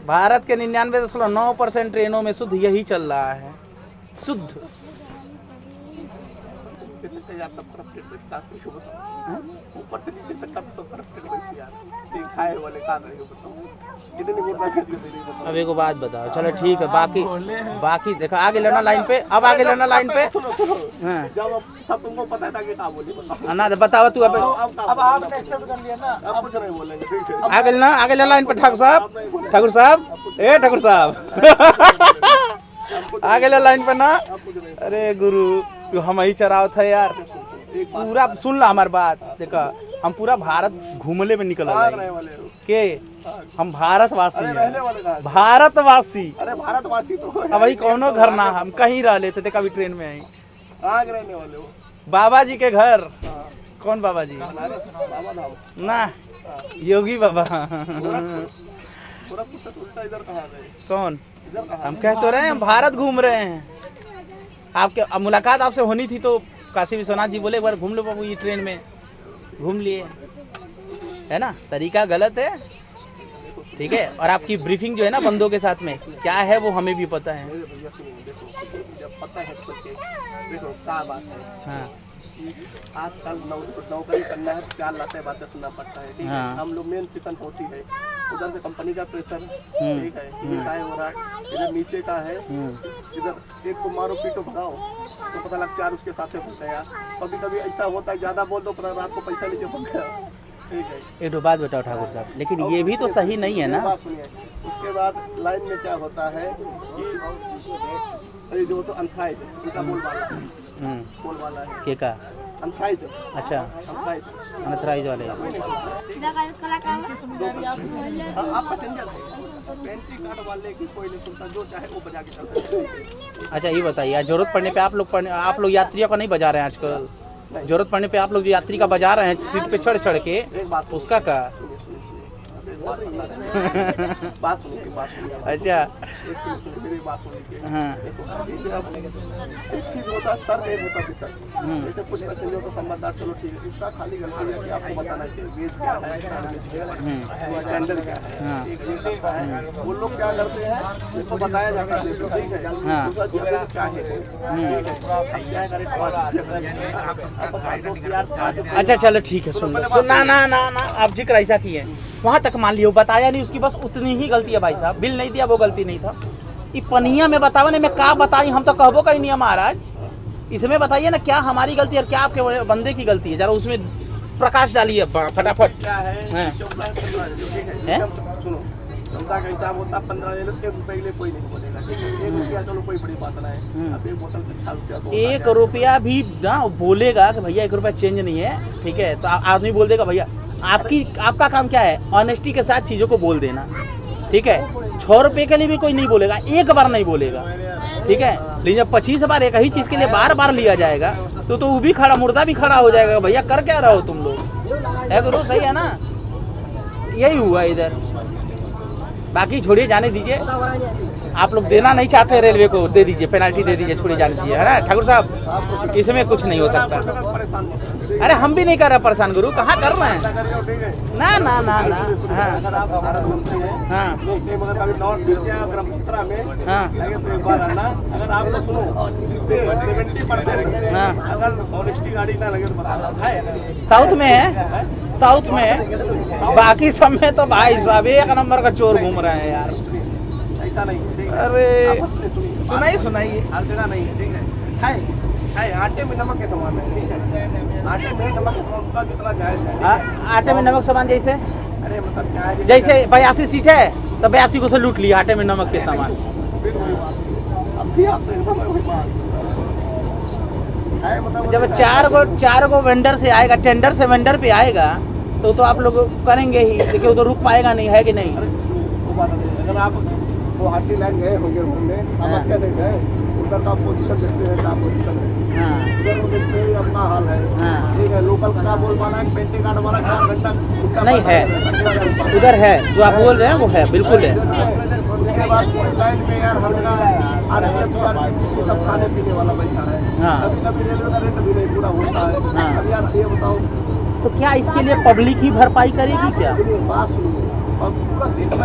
भारत के 99.9% ट्रेनों में शुद्ध यही चल रहा है, शुद्ध। नीचे तक का यार तब करप्टेड बैठता है, कुछ बताओ ऊपर से नीचे तक तब सब करप्टेड बैठती यार, ठीक खाए वाले खा रहे हो बताओ कितनी गुर्दा खेत में नहीं बताओ। अब एक बात बताओ, चलो ठीक है, बाकी देखो आगे लेना लाइन पे, अब आगे लेना लाइन पे। सुनो हाँ जब सब तुमको पता था कि क्या बोली बताओ। ना बताओ तू अब आपने एक्सेप्ट कर लिया ना, अब कुछ नहीं बोलेंगे, ठीक है। आगे लेना लाइन पे। ठाकुर साहब ए ठाकुर साहब आगे ले लाइन पे ना। अरे गुरु तू हम ही चराव था यार, पूरा सुन ला हमारी बात। देखा हम पूरा भारत घूमले में निकल रहने वाले हो के हम भारतवासी अरे रहने हैं, वाले कहाँ हैं? भारतवासी। अरे भारतवासी तो अब भाई कौनो घर ना, हम कहीं रह लेते थे, कभी ट्रेन में आई। आग रहने वाले हो बाबा जी के घर। कौन बाबा जी? हमारे बाबा धाम ना योगी बाबा। गोरखपुर से उल्टा इधर कहाँ गए? कौन? इधर कहाँ? हम कह तो रहे हैं हम भारत घूम रहे हैं। आपके अब मुलाकात आपसे होनी थी तो काशी विश्वनाथ जी बोले एक बार घूम लो बाबू, ये ट्रेन में घूम लिए, है ना? तरीका गलत है, ठीक है। और आपकी ब्रीफिंग जो है ना बंदों के साथ में क्या है वो हमें भी पता है। मेरे भैया सुनिए, देखो जब पता है तो देखो क्या बात है। हाँ आजकल नौकरी करना है, 4 लाख बातें सुनना पड़ता है, ठीक है। हाँ। हम लोग मेन टिकन होती है, उधर से कंपनी का प्रेशर, ठीक है, ये क्या हो रहा है, इधर नीचे का है, इधर एक को मारो पीटो भगाओ तो पता लग 4 उसके साथ होता है यार। कभी कभी ऐसा होता है ज़्यादा बोल दो पता रात को पैसा लेके भग गया, ठीक है। एक दो बात बताओ ठाकुर साहब, लेकिन ये भी तो सही नहीं है ना। बात सुनिए, उसके बाद लाइन में क्या होता है कि जो तो अनथराइज है, उनका बोलबाला है के का? अनथराइज, अच्छा अनथराइज अनथराइज वाले। आप पैसेंजर है, पेंट्री कार्ड वाले की कोई नहीं सुनता, जो चाहे वो बजा के चलता है। अच्छा ये बताइए, जरूरत पड़ने पे आप लोग यात्रियों का नहीं बजा रहे हैं आजकल? जरूरत पड़ने पे आप लोग जो यात्री का बजा रहे हैं सीट पे चढ़ चढ़ के, एक बात उसका का? बात सुनिए अच्छा मेरी बात सुनिए। हाँ एक चीज होता है तर नहीं होता भीतर, जैसे कुछ पैसेंजर तो समझदार, चलो ठीक है, इसका खाली गलती है कि आपको बताना चाहिए वेज क्या है, स्टैंडर्ड क्या है, एक ये करता है। वो लोग क्या करते हैं इसको बताया जाता है, ठीक है, दूसरा चीज है क्या है, ठीक है, अब क्या करें अब बता दो कि यार अच्छा चलो ठीक है, सुन लो ना आप जिक्र ऐसा किए वहाँ तक मान लियो, बताया नहीं, उसकी बस उतनी ही गलती है भाई साहब। बिल नहीं दिया वो गलती नहीं था। ये पनिया में बतावा नहीं, मैं क्या बताई, हम तो कहबो कहीं नहीं है महाराज। इसमें बताइए ना क्या हमारी गलती है और क्या आपके बंदे की गलती है, जरा उसमें प्रकाश डालिए फटाफट। क्या है हाँ। 14-15 ठीक है, हैं? सुनो चौदह का हिसाब होता 15 ले लो, 1 रुपये के लिए कोई नहीं बोलेगा, ठीक है। 1 रुपया चलो कोई बड़ी बात ना है, अब एक बोतल पे 6 रुपया तो 1 रुपया भी ना बोलेगा कि भैया 1 रुपया चेंज नहीं है, ठीक है, तो आदमी बोल देगा भैया। आपका काम क्या है? ऑनेस्टी के साथ चीज़ों को बोल देना, ठीक है। 6 रुपये के लिए भी कोई नहीं बोलेगा, एक बार नहीं बोलेगा, ठीक है। लेकिन जब 25 बार एक ही चीज़ के लिए बार बार लिया जाएगा तो वो भी खड़ा, मुर्दा भी खड़ा हो जाएगा, भैया कर क्या रहो तुम लोग, है गुरु? सही है ना? यही हुआ इधर। बाकी छोड़िए, जाने दीजिए। आप लोग देना नहीं चाहते रेलवे को, दे दीजिए, पेनल्टी दे दीजिए, छोड़िए, जाने दीजिए, है ना ठाकुर साहब? इसमें कुछ नहीं हो सकता। परेशान मत करो। अरे हम भी नहीं कर रहे परेशान गुरु, कहाँ कर रहे हैं? ठीक है, ना हाँ अगर आप भारत मंत्री हैं, हाँ नहीं मगर कभी नॉर्थ इंडिया ब्रह्मपुत्रा में हाँ लगे तो एक बार आना। अगर आपको सुनो इससे 70% हाँ। अगर ऑनेस्टी गाड़ी ना लगे तो बताना है। साउथ में है, साउथ में है, बाकी सब में तो भाई साहब 1 नंबर का चोर घूम रहे हैं यार। ऐसा नहीं, ठीक है। अरे आप सुनिए, सुनाइए। हर जगह नहीं है, ठीक है। है आटे में नमक के समान है, ठीक है। आटे में नमक का कितना जायज है? आटे में नमक सामान जैसे अरे मतलब क्या है, जैसे 82 सीट है तो 82 को से लूट लिया आटे में नमक के सामान। फिर वही बात। अब भी आप तो एकदम वही बात है, मतलब जब 4 गो वेंडर से आएगा, टेंडर से वेंडर पे आएगा तो आप लोग करेंगे ही, देखिए वो तो रुक पाएगा नहीं, है कि नहीं? वो बात नहीं। अगर आप गुवाहाटी लाइन गए होंगे घूमने, आप क्या देख रहे हैं? उधर का पोजीशन देखते हैं, क्या पोजीशन है, उधर वो देखते हैं अपना हाल है, ठीक है। लोकल का क्या बोल पाना है, पेंटिंग कार्ड वाला 4 घंटा नहीं है, उधर है जो आप बोल रहे हैं वो है, बिल्कुल है। उसके बाद लाइन में यार हर जगह RPF सब खाने पीने वाला बैठा है, कभी कभी रेलवे का रेट भी नहीं पूरा होता है। अब यार ये बताओ, तो क्या इसके लिए पब्लिक ही भरपाई करेगी क्या? बात सुनिए, और पूरा सिस्टम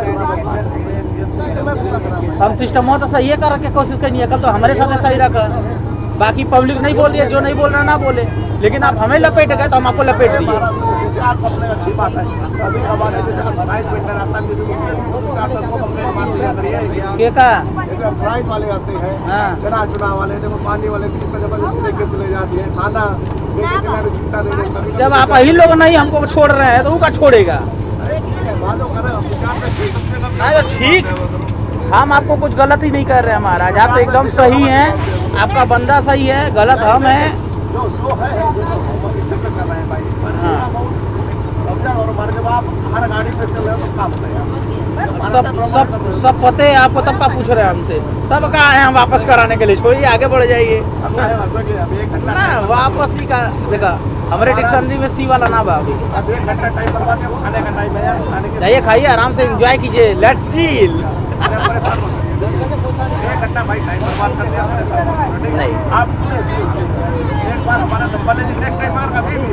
हम सिस्टम हो तो सही है कर के कोशिश करनी है, कल तो हमारे साथ सही रखा। बाकी पब्लिक नहीं बोल रही है, जो नहीं बोल रहा ना बोले, लेकिन आप हमें लपेट गए तो हम आपको लपेट दिए। आप अपने अच्छी बात है, अभी हमारे जैसे प्राइस वेंडर आता है, के का प्राइस वाले आते हैं, हाँ। चना चुना वाले, देखो पानी वाले भी इसका जबरदस्ती लेके चले जाती है, खाना लेके किनारे छुट्टा दे देते। जब आप ही लोग नहीं हमको छोड़ रहे हैं तो वो का छोड़ेगा? हाँ तो ठीक, हम आपको कुछ गलत ही नहीं कर रहे हैं महाराज, आप तो एकदम सही हैं, आपका बंदा सही है, गलत हम हैं। जो है कर रहे हैं भाई। हाँ। समझा? और हमारे जब आप हर गाड़ी पे चल रहे हो तो काम सब पते हैं आपको, तब का पूछ रहे हैं हमसे, तब कहा है हम वापस कराने के लिए, छोड़िए आगे बढ़ जाइए ना, वापस ही का देखा हमारे डिक्शनरी में सी वाला ना बाबू। अब 1 घंटा टाइम बर्बाद है, खाने का टाइम है, खाने के जाइए खाइए आराम से एंजॉय कीजिए, लेट्स चिल। 1 घंटा भाई टाइम बर्बाद कर दिया हमने। नहीं। आप एक बार हमारा नंबर ले लीजिए, नेक्स्ट टाइम अगर कभी भी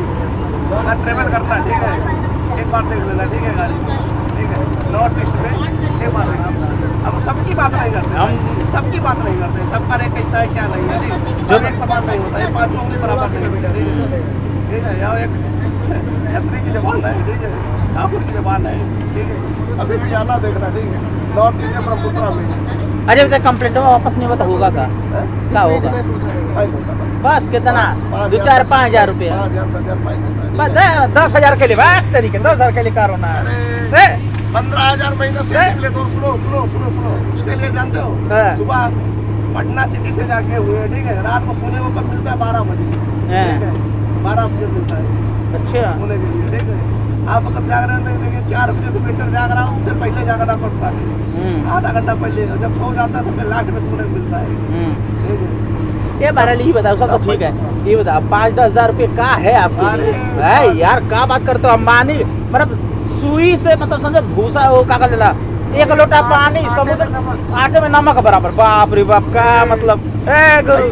अगर ट्रेवल करना है, ठीक है, एक बार देख लेना, ठीक है गाड़ी, ठीक है, नॉर्थ ईस्ट में एक बार देखना। हम सबकी बात नहीं करते, हम सबकी बात नहीं करते, सबका रेट कैसा है क्या नहीं है, जब एक समान नहीं होता है, 5 उंगली बराबर नहीं होती, ठीक है, या एक यात्री की जबान है, ठीक है, ठाकुर की जबान है, ठीक है, अभी भी आना देखना, ठीक है, नॉर्थ इंडिया ब्रह्मपुत्रा में। अरे बताए कंप्लेंट वापस नहीं बता होगा का क्या होगा? बस कितना 2-4-5 रुपया, 10,000 के लिए बात तरीके 10,000 के लिए कार होना है। 15,000 महीना से निकले तो सुनो उसके लिए जानते हो, हाँ। सुबह पटना सिटी से जाके हुए, ठीक है, रात को सोने को कब मिलता है? 12 बजे, ठीक है, 12 बजे मिलता है अच्छा सोने के लिए, ठीक है। आप अगर जागरण नहीं देंगे 4 बजे तो बेटर जाग रहा हूँ, उससे पहले जागना पड़ता है, आधा घंटा पहले, जब सो जाता है तो फिर लास्ट में सोने को मिलता है, ठीक है। ये बहरहाल ही बताओ, सब तो ठीक है, ये बताओ 5-10 हजार रुपये का है आपके लिए? है यार, क्या बात करते हो, अंबानी मतलब सुई से मतलब समझो भूसा वो का लेला, 1 लोटा पानी समुद्र आटे में नमक बराबर, बाप रे बाप, का मतलब। ए गुरु,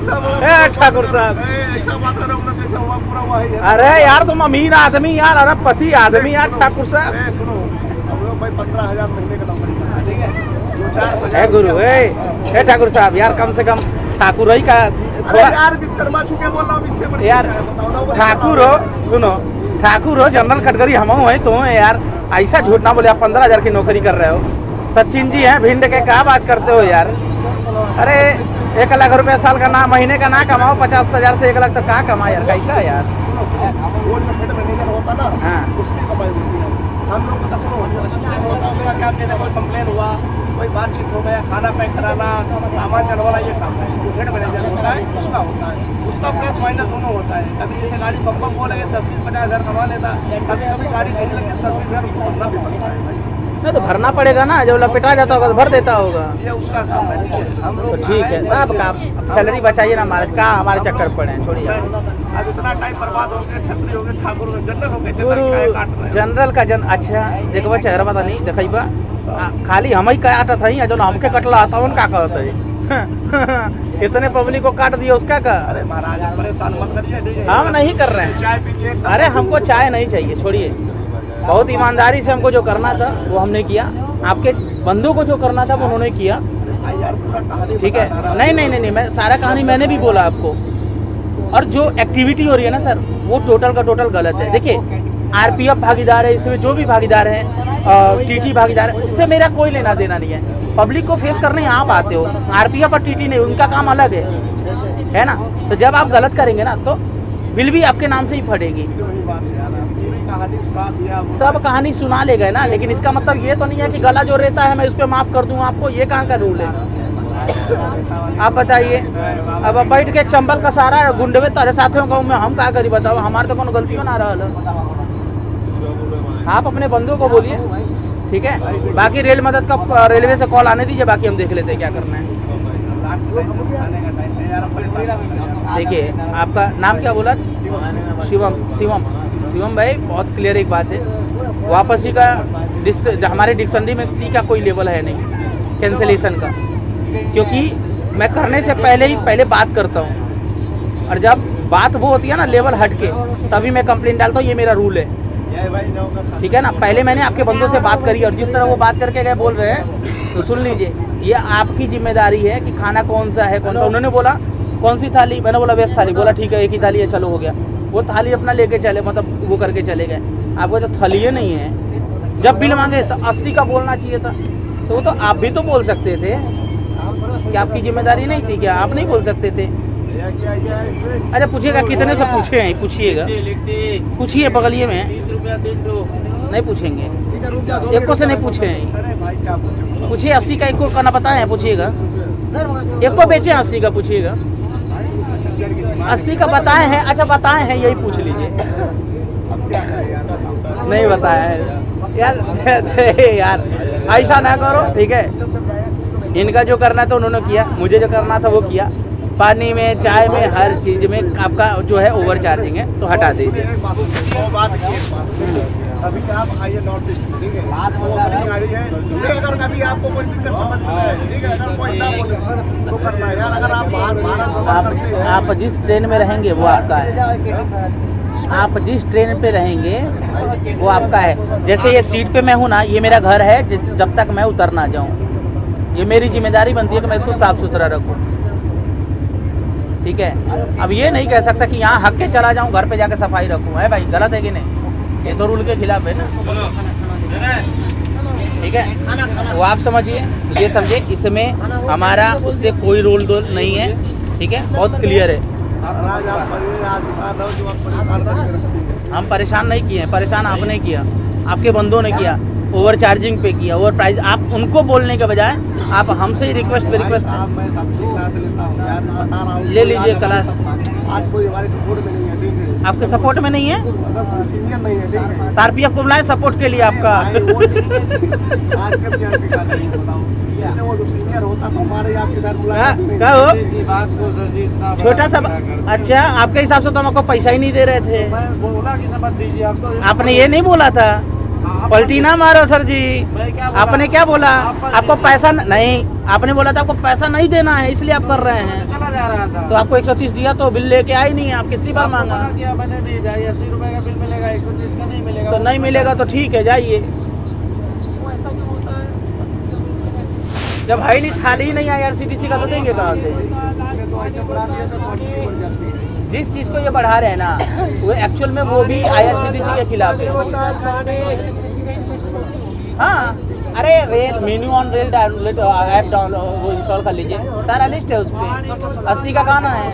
ए ठाकुर साहब, ऐसा बात है, हमने देखा हुआ पूरा वही है। अरे यार तुम अमीर आदमी यार, अरबपति आदमी यार ठाकुर साहब। सुनो, हम लोग भाई 15,000 महीने का नंबर निकाला, ठीक है, 2-4 ए गुरु, ए ठाकुर साहब यार, कम से कम ठाकुर ही का थोड़ा यार विश्वकर्मा छुके बोल रहा हूँ, इससे बड़ी यार, ठाकुर हो, सुनो ठाकुर हो, जनरल कैटेगरी हम हैं तो हैं यार, ऐसा झूठ ना बोले, आप 15,000 की नौकरी कर रहे हो। सचिन जी हैं भिंड के, क्या बात करते हो यार? अरे 1 लाख रुपया साल का ना, महीने का ना कमाओ, 50,000 से 1 लाख तक कहाँ कमा यार, कैसा यार? वो जो हेड मैनेजर होता ना, हाँ। उसकी कमाई होती है। हम लोग का सुनो, असिस्टेंट होता है, उसका क्या चाहिए, कोई कंप्लेन हुआ, कोई बातचीत हो गया, खाना पैक कराना, सामान चढ़वाना, ये काम है। जो हेड मैनेजर होता है उसका होता है, उसका प्लस माइनस दोनों होता है। कभी जैसे गाड़ी पंप बोलेंगे 10-50 हज़ार कमा लेता, कभी गाड़ी देने लगे 10-20 हज़ार भरना भी पड़ता है। नहीं तो भरना पड़ेगा ना, जब लपेटा जाता होगा तो भर देता होगा। ये उसका काम है, ठीक है। हम तो लोग ठीक है, आपका सैलरी बचाइए ना महाराज, कहाँ हमारे चक्कर पड़े हैं, छोड़िए। अब इतना टाइम बर्बाद हो गया, छतरी हो गए, ठाकुर हो गए, जनरल हो गए, गुरु जनरल का अच्छा देखो चेहरा पता नहीं देखा खाली हम ही काटा था, जो हमके कटला आता उनका कहता है। इतने पब्लिक को काट दिया उसका का। अरे महाराज परेशान मत करिए, ठीक है। हम नहीं कर रहे हैं, चाय पीजिए। अरे हमको चाय नहीं चाहिए, छोड़िए। बहुत ईमानदारी से हमको जो करना था वो हमने किया, आपके बंधु को जो करना था वो उन्होंने किया, ठीक है। नहीं, मैं सारा कहानी मैंने भी बोला आपको। और जो एक्टिविटी हो रही है ना सर, वो टोटल का टोटल गलत है। देखिए आरपीएफ भागीदार है इसमें, जो भी भागीदार है, टीटी भागीदार है, उससे मेरा कोई लेना देना नहीं है। पब्लिक को फेस करने आप आते हो, आरपीएफ और टीटी नहीं, उनका काम अलग है ना। तो जब आप गलत करेंगे ना तो बिल भी आपके नाम से ही फटेगी। सब कहानी सुना ले गए ना, लेकिन इसका मतलब ये तो नहीं है कि गला जो रहता है मैं उस पर माफ कर दूं आपको, ये कहाँ का रूल है? आप बताइए। अब बैठ के चंबल का सारा गुंडवे तारे साथियों को मैं हम क्या करी बताओ, हमारे तो कोनो गलती ना रहा। आप अपने बंधुओं को बोलिए, ठीक है। बाकी रेल मदद का रेलवे से कॉल आने दीजिए, बाकी हम देख लेते हैं क्या करना है। देखिए आपका नाम क्या बोला? शिवम भाई, बहुत क्लियर एक बात है, वापसी का हमारे डिक्शनरी में सी का कोई लेवल है नहीं कैंसिलेशन का, क्योंकि मैं करने से पहले बात करता हूँ, और जब बात वो होती है ना लेवल हट के, तभी मैं कंप्लेंट डालता हूँ। ये मेरा रूल है, ठीक है ना। पहले मैंने आपके बंदों से बात करी, और जिस तरह वो बात करके गए बोल रहे हैं तो सुन लीजिए, ये आपकी जिम्मेदारी है कि खाना कौन सा है कौन सा। उन्होंने बोला कौन सी थाली, मैंने बोला वेज थाली, बोला ठीक है एक ही थाली है, चलो हो गया। वो थाली अपना लेके चले, मतलब वो करके चले गए। आपको तो थाली नहीं है, जब बिल मांगे तो 80 का बोलना चाहिए था। तो वो तो आप भी तो बोल सकते थे कि आपकी जिम्मेदारी नहीं थी क्या, आप नहीं बोल सकते थे? अच्छा पूछिएगा कितने से पूछे हैं, पूछिएगा, पूछिए बगलिए में, नहीं पूछेंगे, एको से नहीं पूछे हैं, पूछिए 80 का एको करना पता है, पूछिएगा एको बेचे 80 का, पूछिएगा 80 का बताए हैं। अच्छा बताए हैं, यही पूछ लीजिए, नहीं बताया है यार। यार ऐसा ना करो, ठीक है। इनका जो करना था उन्होंने किया, मुझे जो करना था वो किया। पानी में, चाय में, हर चीज़ में आपका जो है ओवर चार्जिंग है, तो हटा दीजिए। अभी आप आइए नॉर्थ ईस्ट, ठीक है, अपनी गाड़ी है, अगर कभी आपको कोई दिक्कत समझ में आए, ठीक है, अगर कोई ना बोले तो करना है यार। अगर आप बाहर आप जिस ट्रेन में रहेंगे वो आपका है, आप जिस ट्रेन पे रहेंगे वो आपका है। जैसे ये सीट पे मैं हूँ ना, ये मेरा घर है, जब तक मैं उतर ना जाऊँ, ये मेरी जिम्मेदारी बनती है कि मैं इसको साफ़ सुथरा रखूँ, ठीक है। अब ये नहीं कह सकता कि यहाँ हक के चला जाऊँ, घर पे जाके सफाई रखूँ, है भाई, गलत है कि नहीं? ये तो रूल के खिलाफ है ना, ठीक है। वो आप समझिए, ये समझिए, इसमें हमारा उससे कोई रोल दोल नहीं है, ठीक है, बहुत क्लियर है। हम परेशान नहीं किए हैं, परेशान आपने किया, आपके बंदों ने किया, ओवर चार्जिंग पे किया, ओवर प्राइस। आप उनको बोलने के बजाय आप हमसे ही रिक्वेस्ट पे रिक्वेस्ट ले लीजिए क्लास। आज कोई हमारे सपोर्ट में नहीं है, ठीक है, आपके सपोर्ट में नहीं है, सीनियर नहीं है, ठीक है, आरपीएफ को बुलाएं सपोर्ट के लिए आपका। वो जो सीनियर होता तो हमारे आपके घर बुलाया क्या हो छोटा सा, अच्छा आपके हिसाब से तो हम आपको पैसा ही नहीं दे रहे थे। मैं बोला कि मत दीजिए, आपको आपने ये नहीं बोला था, पलटी ना मारो सर जी। आपने क्या बोला? आपको पैसा नहीं, आपने बोला था आपको पैसा नहीं देना है, इसलिए आप कर रहे हैं। चला जा रहा था, तो आपको 130 दिया तो बिल लेके आई नहीं, आप कितनी बार मांगा? मैंने भी 80 रुपए का बिल मिलेगा, 130 का नहीं मिलेगा। तो नहीं मिलेगा तो ठीक है, जाइए। जब है नहीं, थाली ही नहीं IRCTC का, तो देंगे कहाँ से? जिस चीज़ को ये बढ़ा रहे हैं ना, वो एक्चुअल में वो भी IRCTC के खिलाफ है। हाँ, अरे rail menu on rail app down वो इंस्टॉल कर लीजिए, सारा लिस्ट है उस पर। 80 का गाना है,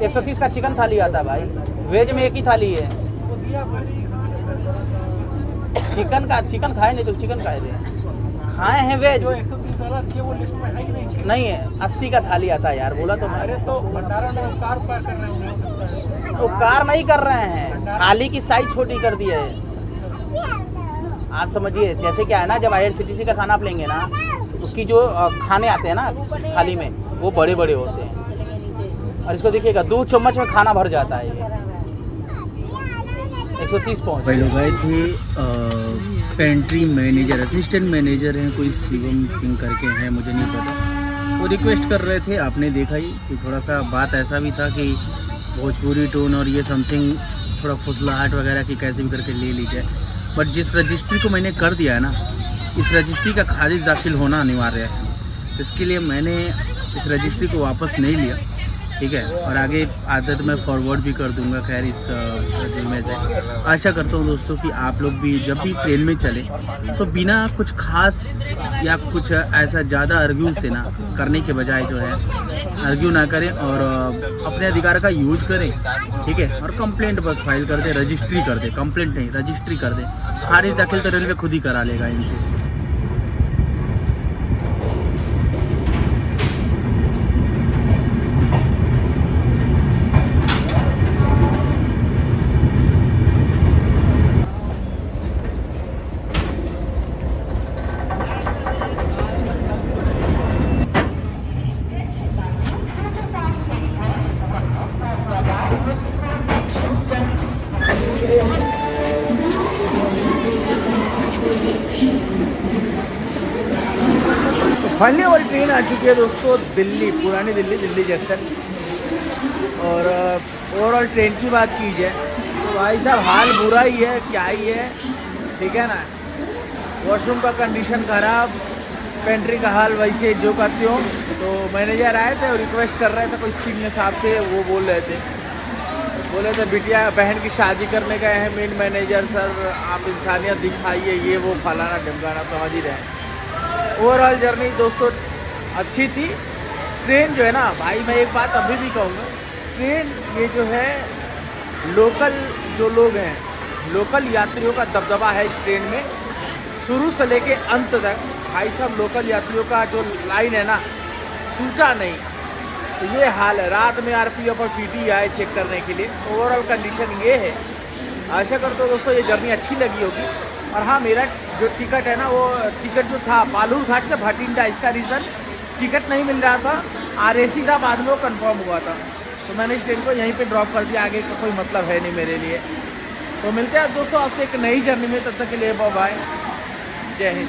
130 का चिकन थाली आता है भाई, वेज में एक ही थाली है। चिकन खाए नहीं तो चिकन खाए थे, खाए हैं वेज। जो 130 वाला थी वो लिस्ट में है कि नहीं है, 80 का थाली आता है यार, बोला तो। अरे तो भंडारा में कार पार कर रहे हैं, तो कार नहीं कर रहे हैं, थाली की साइज छोटी कर दी है। आप समझिए, जैसे क्या है ना, जब IRCTC का खाना आप लेंगे ना, उसकी जो खाने आते हैं ना थाली में, वो बड़े बड़े होते हैं, और इसको देखिएगा 2 चम्मच में खाना भर जाता है। ये 130 पहुँच। भाई लोग आए थे पेंट्री मैनेजर, असिस्टेंट मैनेजर हैं, कोई शिवम सिंह करके हैं, मुझे नहीं पता। वो रिक्वेस्ट कर रहे थे, आपने देखा ही कि थोड़ा सा बात ऐसा भी था कि भोजपुरी टोन और ये समथिंग थोड़ा फुसलाहट वगैरह की कैसे भी करके ले ली जाए। बट जिस रजिस्ट्री को मैंने कर दिया है ना, इस रजिस्ट्री का खारिज दाखिल होना अनिवार्य है। इसके लिए मैंने इस रजिस्ट्री को वापस नहीं लिया, ठीक है, और आगे आदत मैं फॉरवर्ड भी कर दूंगा। खैर इस में से आशा करता हूँ दोस्तों कि आप लोग भी जब भी ट्रेन में चले तो बिना कुछ खास या कुछ ऐसा ज़्यादा आर्ग्यू से ना करने के बजाय जो है आर्ग्यू ना करें और अपने अधिकार का यूज करें, ठीक है, और कंप्लेंट बस फाइल कर दे, रजिस्ट्री कर दे, कंप्लेंट नहीं रजिस्ट्री कर दे। खारिज दाखिल तो रेलवे खुद ही करा लेगा इनसे। फाइनली हमारी ट्रेन आ चुकी है दोस्तों, दिल्ली, पुरानी दिल्ली, दिल्ली जंक्शन। और ओवरऑल ट्रेन की बात की जाए तो भाई साहब हाल बुरा ही है, क्या ही है, ठीक है ना। वॉशरूम का कंडीशन ख़राब, पेंट्री का हाल वैसे जो कहती हूँ। तो मैनेजर आए थे और रिक्वेस्ट कर रहे थे, कोई सीनियर साहब थे, वो बोल रहे थे, बोले थे बिटिया बहन की शादी करने गए हैं मेन मैनेजर सर, आप इंसानियत दिखाइए, ये वो फलाना ढिमकाना, समझ ही रहे। ओवरऑल जर्नी दोस्तों अच्छी थी। ट्रेन जो है ना भाई, मैं एक बात अभी भी कहूँगा, ट्रेन ये जो है लोकल जो लोग हैं, लोकल यात्रियों का दबदबा है इस ट्रेन में, शुरू से लेके अंत तक। भाई साहब लोकल यात्रियों का जो लाइन है ना, टूटा नहीं। तो ये हाल है। रात में आरपीएफ और पीटी आए चेक करने के लिए। ओवरऑल कंडीशन ये है। आशा करता हूँ दोस्तों ये जर्नी अच्छी लगी होगी। और हाँ, मेरा जो टिकट है ना, वो टिकट जो था बालूर घाट से भटिंडा, इसका रीज़न टिकट नहीं मिल रहा था, RAC था, बाद में वो कन्फर्म हुआ था, तो मैंने इस ट्रेन को यहीं पे ड्रॉप कर दिया। आगे का कोई मतलब है नहीं मेरे लिए। तो मिलते हैं दोस्तों आपसे एक नई जर्नी में, तब तक के लिए बाय बाय, जय हिंद।